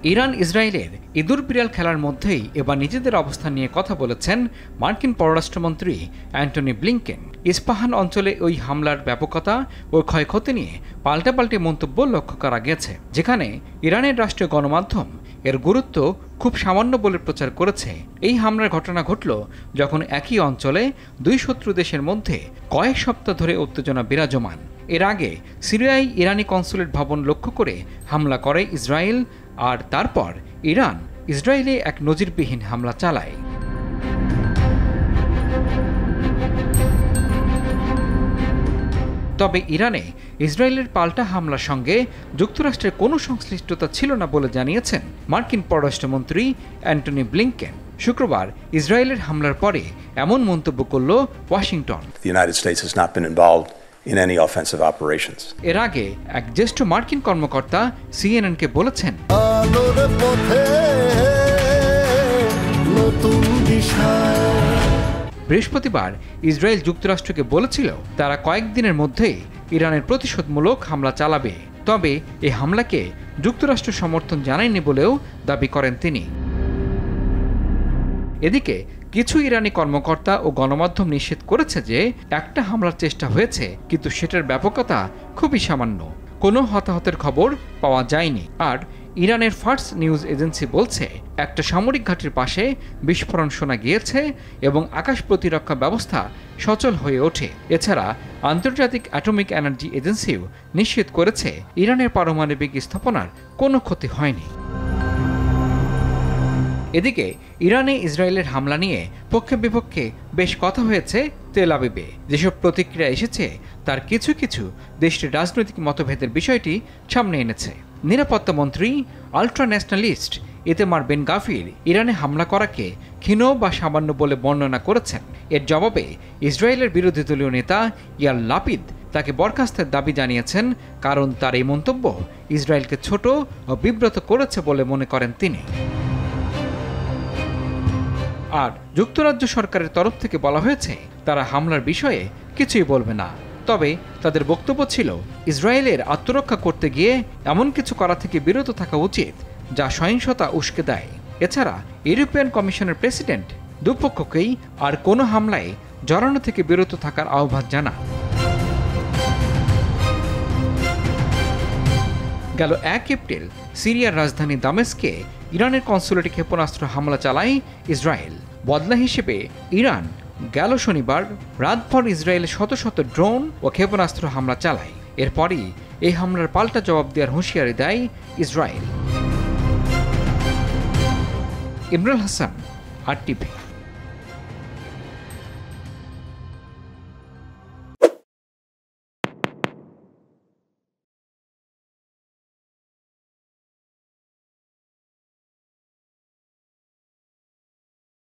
Iran ইসরায়েলের ইঁদুর বিড়াল খেলার মধ্যেই এবার নিজেদের অবস্থান নিয়ে কথা বলেছেন মার্কিন পররাষ্ট্রমন্ত্রী অ্যান্টনি ব্লিংকেন। ইস্পাহান অঞ্চলে ওই হামলার ব্যাপকতা ও ক্ষয়ক্ষতি নিয়ে পাল্টাপাল্টি মন্তব্য লক্ষ্য করা গেছে, যেখানে ইরানের রাষ্ট্রীয় গণমাধ্যম এর গুরুত্ব খুব সামান্য বলে প্রচার করেছে। এই হামলার ঘটনা ঘটল যখন একই অঞ্চলে দুই শত্রু দেশের মধ্যে কয়েক সপ্তাহ ধরে উত্তেজনা বিরাজমান। এর আগে সিরিয়ায় ইরানি কনসুলেট ভবন লক্ষ্য করে হামলা করে ইসরায়েল, আর তারপর ইরান ইসরায়েলে এক নজিরবিহীন হামলা চালায়। তবে ইরানে ইসরায়েলের পাল্টা হামলার সঙ্গে যুক্তরাষ্ট্রের কোনো সংশ্লিষ্টতা ছিল না বলে জানিয়েছেন মার্কিন পররাষ্ট্রমন্ত্রী অ্যান্টনি ব্লিংকেন। শুক্রবার ইসরায়েলের হামলার পরে এমন মন্তব্য করল ওয়াশিংটন। এর আগে এক জ্যেষ্ঠ মার্কিন কর্মকর্তা সিএনএনকে বলেছেন, বৃহস্পতিবার ইসরায়েল যুক্তরাষ্ট্রকে বলেছিল তারা কয়েকদিনের মধ্যেই ইরানের প্রতিশোধমূলক হামলা চালাবে, তবে এই হামলাকে যুক্তরাষ্ট্র সমর্থন জানায়নি বলেও দাবি করেন তিনি। এদিকে কিছু ইরানি কর্মকর্তা ও গণমাধ্যম নিষেধ করেছে যে একটা হামলার চেষ্টা হয়েছে, কিন্তু সেটার ব্যাপকতা খুবই সামান্য, কোনো হতাহতের খবর পাওয়া যায়নি। আর ইরানের ফার্স নিউজ এজেন্সি বলছে একটা সামরিক ঘাঁটির পাশে বিস্ফোরণ শোনা গিয়েছে এবং আকাশ প্রতিরক্ষা ব্যবস্থা সচল হয়ে ওঠে। এছাড়া আন্তর্জাতিক অ্যাটমিক এনার্জি এজেন্সিও নিশ্চিত করেছে ইরানের পারমাণবিক স্থাপনার কোনো ক্ষতি হয়নি। এদিকে ইরানে ইসরায়েলের হামলা নিয়ে পক্ষে বিপক্ষে বেশ কথা হয়েছে তেল আবিবে। যেসব প্রতিক্রিয়া এসেছে তার কিছু কিছু দেশটির রাজনৈতিক মতভেদের বিষয়টি সামনে এনেছে। নিরাপত্তা মন্ত্রী আল্ট্রা ন্যাশনালিস্ট ইতেমার বেন গাফির ইরানে হামলা করাকে ক্ষীণ বা সামান্য বলে বর্ণনা করেছেন। এর জবাবে ইসরায়েলের বিরোধী দলীয় নেতা ইয়ার লাপিদ তাকে বরখাস্তের দাবি জানিয়েছেন, কারণ তার এই মন্তব্য ইসরায়েলকে ছোট ও বিব্রত করেছে বলে মনে করেন তিনি। আর যুক্তরাজ্য সরকারের তরফ থেকে বলা হয়েছে তারা হামলার বিষয়ে কিছুই বলবে না, তবে তাদের বক্তব্য ছিল ইসরায়েলের আত্মরক্ষা করতে গিয়ে এমন কিছু করা থেকে বিরত থাকা উচিত যা সহিংসতা উস্কে দেয়। এছাড়া ইউরোপিয়ান কমিশনের প্রেসিডেন্ট দুপক্ষকেই আর কোনো হামলায় জড়ানো থেকে বিরত থাকার আহ্বান জানান। গেল 1 এপ্রিল সিরিয়ার রাজধানী দামেস্কে ইরানের কনসুলেটে ক্ষেপণাস্ত্র হামলা চালায় ইসরায়েল। বদলা হিসেবে ইরান গেল শনিবার রাতভর ইসরায়েলে শত শত ড্রোন ও ক্ষেপণাস্ত্র হামলা চালায়। এরপরই এই হামলার পাল্টা জবাব দেওয়ার হুঁশিয়ারি দেয় ইসরায়েল। ইমরুল হাসান, RTV।